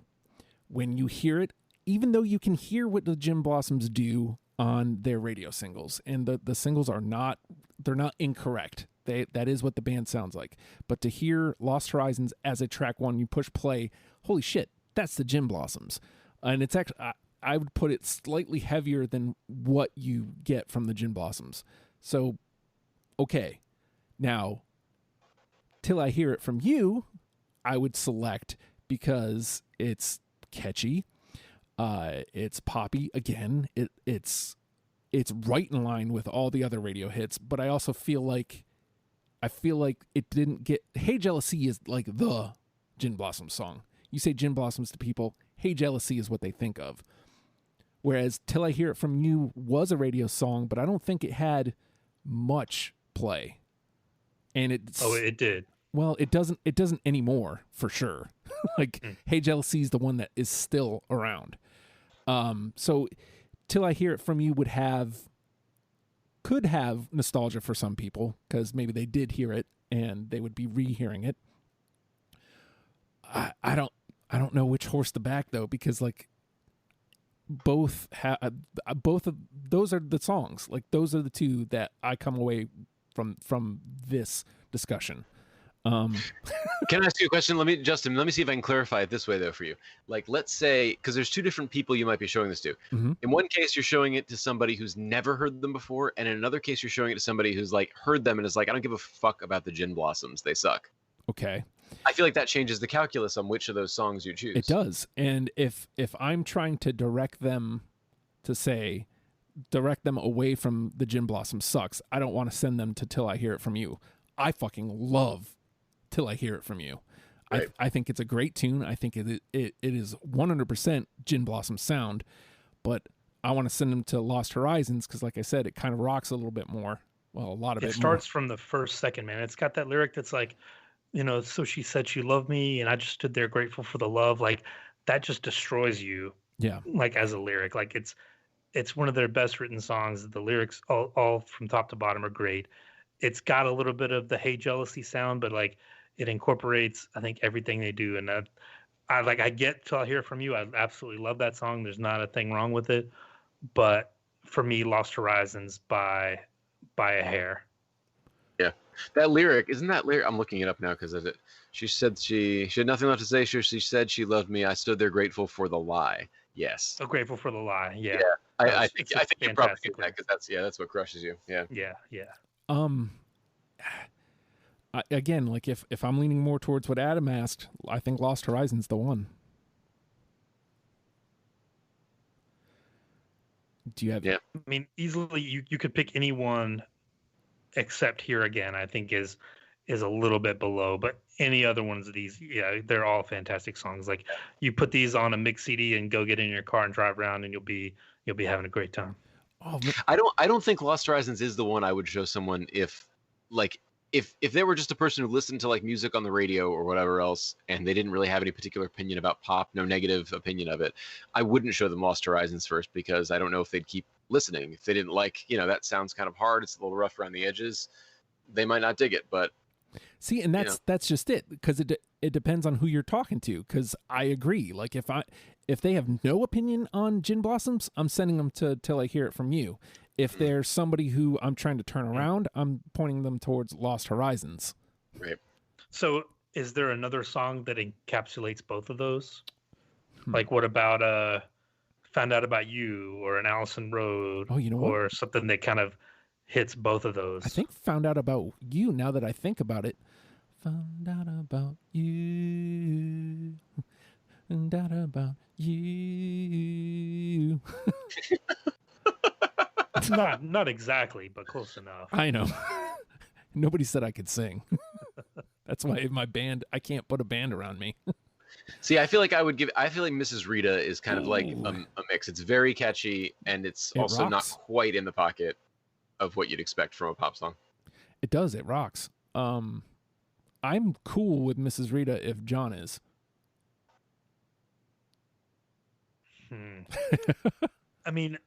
When you hear it, even though you can hear what the Gin Blossoms do on their radio singles, and the singles are not, they're not incorrect. That is what the band sounds like. But to hear Lost Horizons as a track one, you push play, holy shit, that's the Gin Blossoms. And it's actually, I would put it slightly heavier than what you get from the Gin Blossoms. So, okay. Now, Till I Hear It From You, I would select because it's catchy. It's poppy. Again, it's right in line with all the other radio hits, but I also feel like it didn't get. Hey Jealousy is like the Gin Blossoms song. You say Gin Blossoms to people, Hey Jealousy is what they think of. Whereas Till I Hear It From You was a radio song, but I don't think it had much play. And it did. Well, it doesn't anymore for sure. Like Hey Jealousy is the one that is still around. So Till I Hear It From You could have nostalgia for some people because maybe they did hear it and they would be rehearing it. I don't know which horse to back though, because like both of those are the songs. Like those are the two that I come away from this discussion. Can I ask you a question? Justin, let me see if I can clarify it this way though for you. Like, let's say, because there's two different people you might be showing this to. Mm-hmm. In one case, you're showing it to somebody who's never heard them before, and in another case, you're showing it to somebody who's like heard them and is like, I don't give a fuck about the Gin Blossoms. They suck. Okay. I feel like that changes the calculus on which of those songs you choose. It does. And if I'm trying to direct them away from the Gin Blossom sucks, I don't want to send them to Till I Hear It From You. I fucking love Till I Hear It From You. Right. I think it's a great tune. I think it is 100% Gin Blossom sound, but I want to send them to Lost Horizons because, like I said, it kind of rocks a little bit more. Well, a lot of it. It starts from the first second, man. It's got that lyric that's like, so she said she loved me, and I just stood there grateful for the love. Like that just destroys you. Yeah. Like as a lyric, like it's one of their best written songs. The lyrics all from top to bottom are great. It's got a little bit of the Hey Jealousy sound, but like it incorporates, I think, everything they do. And I get Till I Hear It From You. I absolutely love that song. There's not a thing wrong with it. But for me, Lost Horizons by a hair. Yeah. That lyric, isn't that lyric? I'm looking it up now because of it. She said she had nothing left to say. She said she loved me. I stood there grateful for the lie. Yes. So grateful for the lie. Yeah. I think you probably do that because that's what crushes you. Yeah. Yeah. Again, like if I'm leaning more towards what Adam asked, I think Lost Horizons the one. Do you have? Yeah. I mean, easily you could pick anyone except Here Again. I think is a little bit below, but any other ones of these, yeah, they're all fantastic songs. Like you put these on a mix CD and go get in your car and drive around, and you'll be having a great time. Oh, I don't think Lost Horizons is the one I would show someone if they were just a person who listened to like music on the radio or whatever else, and they didn't really have any particular opinion about pop, no negative opinion of it. I wouldn't show them Lost Horizons first because I don't know if they'd keep listening. If they didn't like, that sounds kind of hard. It's a little rough around the edges. They might not dig it, but see, and that's just it, because it depends on who you're talking to. Because I agree. Like if they have no opinion on Gin Blossoms, I'm sending them to Till I Hear It From You. If there's somebody who I'm trying to turn around, I'm pointing them towards Lost Horizons. Right. So is there another song that encapsulates both of those? Like what about Found Out About You or an Allison Road? Oh, you know what? Or something that kind of hits both of those. I think Found Out About You, now that I think about it, Found out about you. Found out about you. Not exactly, but close enough. I know. Nobody said I could sing. That's why in my band, I can't put a band around me. See, I feel like Mrs. Rita is kind of like Ooh. a mix. It's very catchy, and it's It also not rocks. quite in the pocket of what you'd expect from a pop song. It does. It rocks. I'm cool with Mrs. Rita if John is. I mean,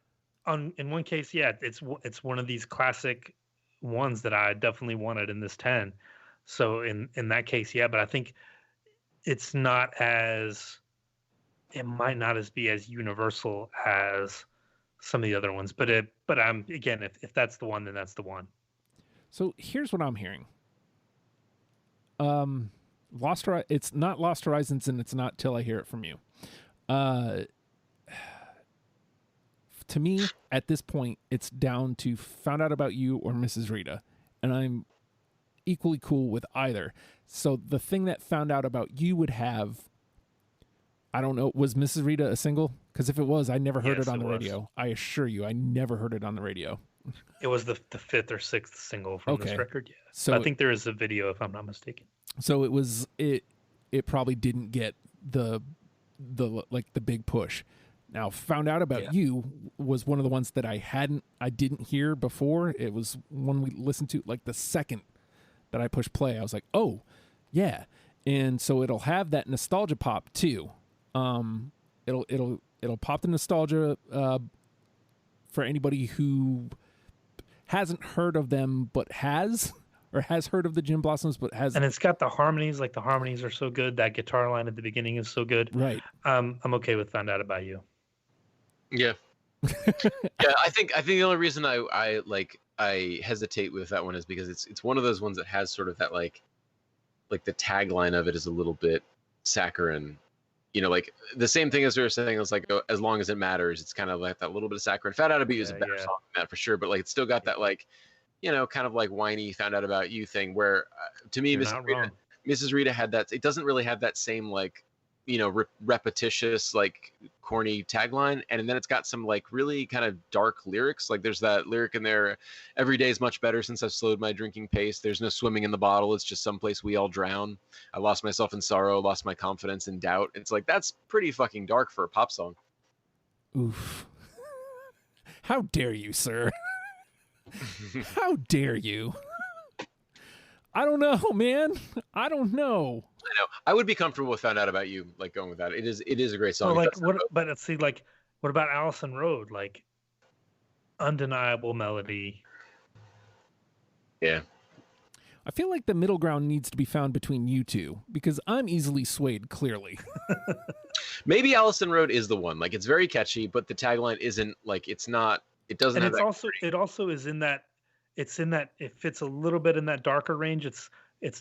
in one case, yeah, it's one of these classic ones that I definitely wanted in this 10. So in that case, yeah, but I think it's not as, it might not as be as universal as some of the other ones, but I'm, again, if that's the one, then that's the one. So here's what I'm hearing. It's not Lost Horizons, and it's not Till I Hear It From You. To me, at this point, it's down to Found Out About You or Mrs. Rita, and I'm equally cool with either. So the thing that Found Out About You would have, I don't know, was Mrs. Rita a single? Because if it was, I never heard Yes, it on it the was. radio. I assure you, I never heard it on the radio. It was the fifth or sixth single from this Okay. record, yeah. So I think there is a video, if I'm not mistaken. So it probably didn't get the big push. Now, Found Out About You was one of the ones that I didn't hear before. It was one we listened to like the second that I pushed play. I was like, oh yeah. And so it'll have that nostalgia pop too. It'll pop the nostalgia for anybody who hasn't heard of them but has heard of the Gin Blossoms but has. And it's got the harmonies, like the harmonies are so good. That guitar line at the beginning is so good. Right. I'm okay with Found Out About You. Yeah. Yeah, I think the only reason I hesitate with that one is because it's one of those ones that has sort of that like the tagline of it is a little bit saccharine. You know, like the same thing as we were saying, it's like as long as it matters, it's kind of like that little bit of saccharine. Found Out About You is a better song than that for sure, but like it's still got that like, you know, kind of like whiny Found Out About You thing where to me Mrs. Rita had that. It doesn't really have that same like, you know, repetitious like corny tagline, and then it's got some like really kind of dark lyrics. Like there's that lyric in there, every day is much better since I've slowed my drinking pace. There's no swimming in the bottle, it's just someplace we all drown. I lost myself in sorrow, lost my confidence in doubt. It's like that's pretty fucking dark for a pop song. Oof. How dare you, sir? How dare you? I don't know, man. I don't know. I know. I would be comfortable with Found Out About You, like going with that. It is a great song. So like but see, like what about Allison Road? Like undeniable melody. Yeah. I feel like the middle ground needs to be found between you two because I'm easily swayed, clearly. Maybe Allison Road is the one. Like it's very catchy, but the tagline isn't like it doesn't And have it also is in that it fits a little bit in that darker range. It's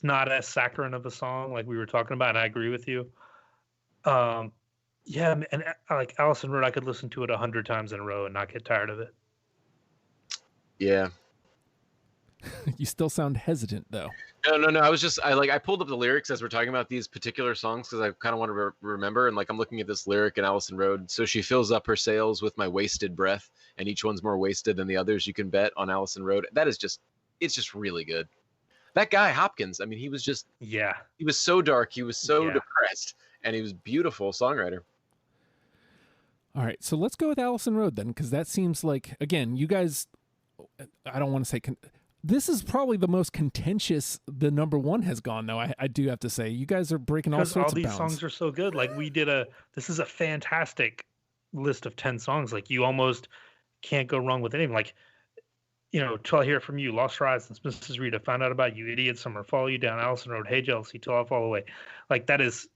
not as saccharine of a song like we were talking about, and I agree with you. Yeah, and like Allison Road, I could listen to it 100 times in a row and not get tired of it. Yeah. You still sound hesitant, though. No. I pulled up the lyrics as we're talking about these particular songs because I kind of want to remember. And like I'm looking at this lyric in Allison Road. So she fills up her sails with my wasted breath, and each one's more wasted than the others. You can bet on Allison Road. It's just really good. That guy Hopkins. I mean, he was so dark. He was so depressed, and he was beautiful songwriter. All right, so let's go with Allison Road then, because that seems like, again, you guys, I don't want to say, this is probably the most contentious the number one has gone, though. I do have to say, you guys are breaking all sorts of bounds. Because all these songs are so good. Like this is a fantastic list of 10 songs. Like you almost can't go wrong with any of them. Like, you know, Till I Hear It From You, Lost Horizons, Mrs. Rita, Found Out About You, Idiot Summer, Follow You Down, Allison Road, Hey Jealousy, Till I Fall Away. Like that is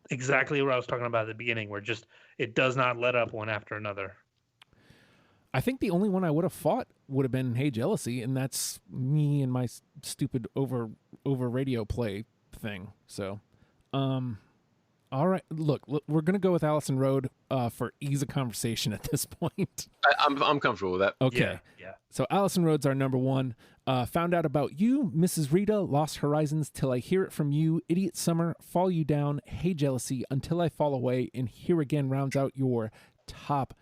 exactly what I was talking about at the beginning, where just it does not let up one after another. I think the only one I would have fought would have been Hey Jealousy, and that's me and my stupid over radio play thing. So, all All right. Look, we're going to go with Allison Road for ease of conversation at this point. I'm comfortable with that. Okay. Yeah. So Allison Road's our number one. Found out about you, Mrs. Rita, Lost Horizons, Till I Hear It From You, Idiot Summer, Fall You Down, Hey Jealousy, Until I Fall Away, and Here Again rounds out your top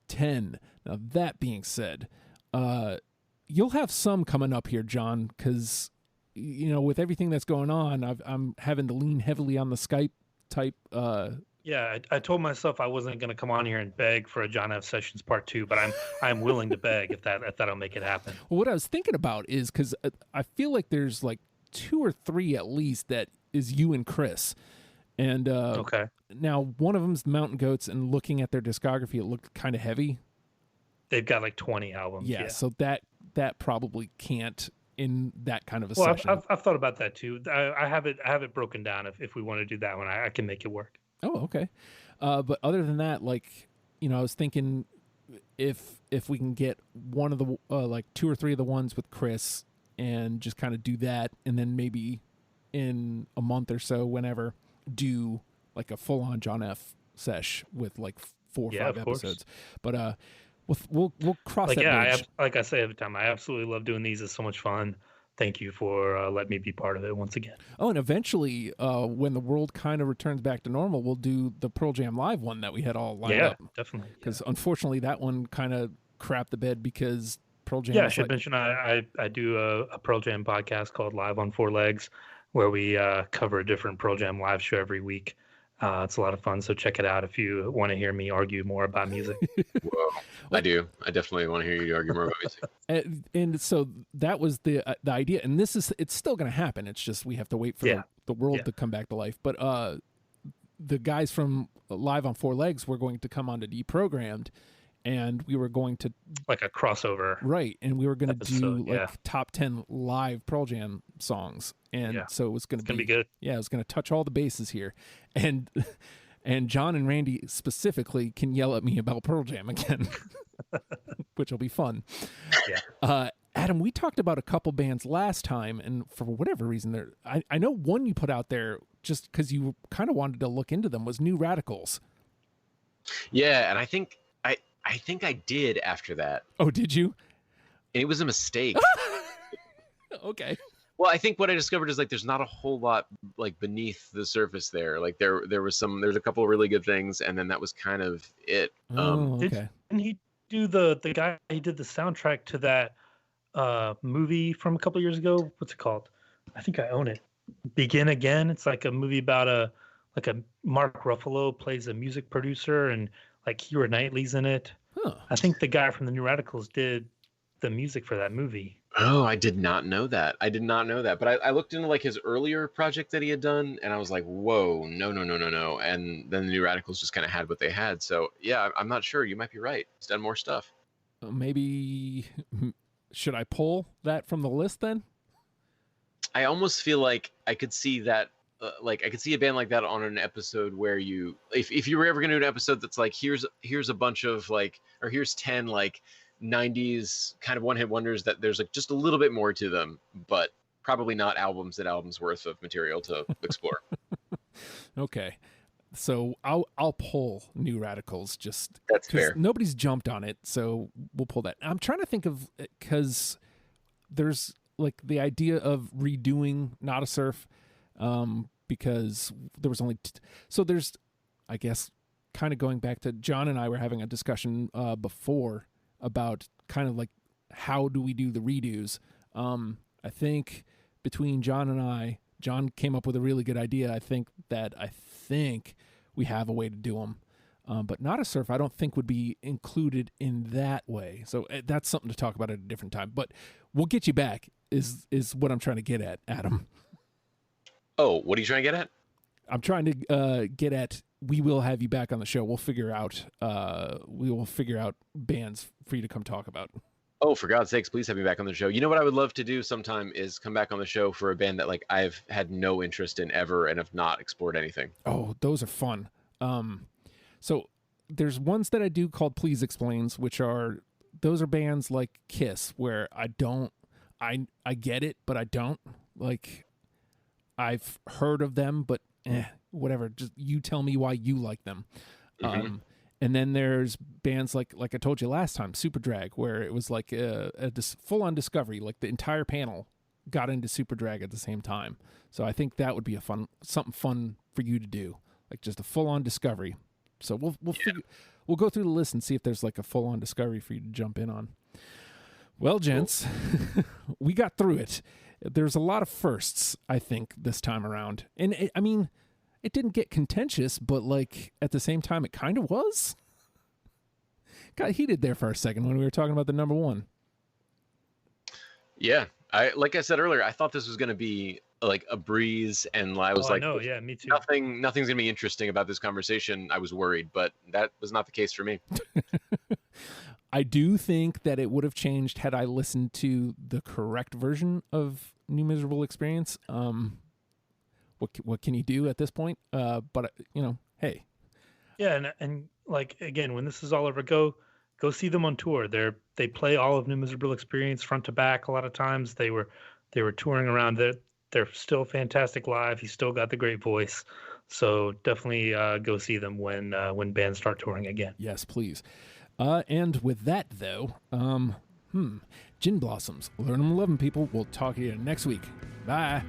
10. Now, that being said, you'll have some coming up here, John, because, with everything that's going on, I'm having to lean heavily on the Skype type. Yeah, I told myself I wasn't going to come on here and beg for a John F. Sessions Part 2, but I'm willing to beg if that'll make it happen. Well, what I was thinking about is because I feel like there's like 2 or 3 at least that is you and Chris. And okay. Now, one of them's Mountain Goats, and looking at their discography, it looked kind of heavy. They've got like 20 albums. Yeah, so that probably can't in that kind of a well, session. I've thought about that too. I have it broken down. If we want to do that one, I can make it work. Oh, okay. But other than that, like, I was thinking if we can get one of the like 2 or 3 of the ones with Chris and just kind of do that, and then maybe in a month or so, whenever, do like a full-on John F. sesh with like 4 or 5 episodes. But we'll cross that bridge. Like I say every time, I absolutely love doing these. It's so much fun. Thank you for letting me be part of it once again. Oh, and eventually, when the world kind of returns back to normal, we'll do the Pearl Jam Live one that we had all lined up. Yeah, definitely. Because unfortunately, that one kind of crapped the bed because Pearl Jam. Yeah, I should mention I do a Pearl Jam podcast called Live on 4 Legs, where we cover a different Pearl Jam live show every week. It's a lot of fun, so check it out if you want to hear me argue more about music. Whoa, I do. I definitely want to hear you argue more about music. And so that was the idea, and it's still going to happen. It's just we have to wait for the world to come back to life. But the guys from Live on 4 Legs were going to come on to Deprogrammed, and we were going to like a crossover, right? And we were going to do like yeah. top 10 live Pearl Jam songs, and so it was going to be good. Yeah, it was going to touch all the bases here, and John and Randy specifically can yell at me about Pearl Jam again, which will be fun. Yeah. Adam, we talked about a couple bands last time, and for whatever reason, I know one you put out there just because you kind of wanted to look into them was New Radicals. Yeah, and I think I did after that. Oh, did you? And it was a mistake. Okay. Well, I think what I discovered is like there's not a whole lot like beneath the surface there. Like there's a couple of really good things, and then that was kind of it. Okay. Didn't he do the guy? He did the soundtrack to that movie from a couple years ago. What's it called? I think I own it. Begin Again. It's like a movie about a Mark Ruffalo plays a music producer, and like Keira Knightley's in it. Huh. I think the guy from the New Radicals did the music for that movie. Oh, I did not know that. But I looked into like his earlier project that he had done, and I was like, whoa, no. And then the New Radicals just kind of had what they had. So yeah, I'm not sure. You might be right. He's done more stuff. Maybe should I pull that from the list then? I almost feel like I could see that. Like I could see a band like that on an episode where if you were ever going to do an episode that's like here's a bunch of like, or here's 10 like 90s kind of one-hit wonders that there's like just a little bit more to them, but probably not albums worth of material to explore. Okay, so I'll pull New Radicals just that's fair. Nobody's jumped on it, so we'll pull that. I'm trying to think of, because there's like the idea of redoing Not a Surf. Because there was only so there's, I guess, kind of going back to John and I were having a discussion before about kind of like how do we do the redos. I think between John and I, John came up with a really good idea. I think we have a way to do them, but Not a Surf I don't think would be included in that way. So that's something to talk about at a different time. But we'll get you back is what I'm trying to get at, Adam. Oh, what are you trying to get at? I'm trying to get at, we will have you back on the show. We'll figure out bands for you to come talk about. Oh, for God's sakes, please have me back on the show. You know what I would love to do sometime is come back on the show for a band that like I've had no interest in ever and have not explored anything. Oh, those are fun. So there's ones that I do called Please Explains, those are bands like Kiss, where I get it, but I don't. Like, I've heard of them, but whatever. Just you tell me why you like them. Mm-hmm. And then there's bands like I told you last time, Superdrag, where it was like a full-on discovery. Like the entire panel got into Superdrag at the same time. So I think that would be something fun for you to do, like just a full-on discovery. So we'll go through the list and see if there's like a full-on discovery for you to jump in on. Well, gents, we got through it. There's a lot of firsts, I think, this time around. And it didn't get contentious, but like at the same time, it kind of was. Got heated there for a second when we were talking about the number one. Yeah, like I said earlier, I thought this was going to be like a breeze, and I was yeah, me too. Nothing's going to be interesting about this conversation. I was worried, but that was not the case for me. I do think that it would have changed had I listened to the correct version of New Miserable Experience. What can you do at this point? But hey. Yeah, and like again, when this is all over, go see them on tour. They play all of New Miserable Experience front to back. A lot of times they were touring around. They're still fantastic live. He's still got the great voice. So definitely go see them when bands start touring again. Yes, please. And with that though, Gin Blossoms, learn them, love them, people. We'll talk to you next week. Bye.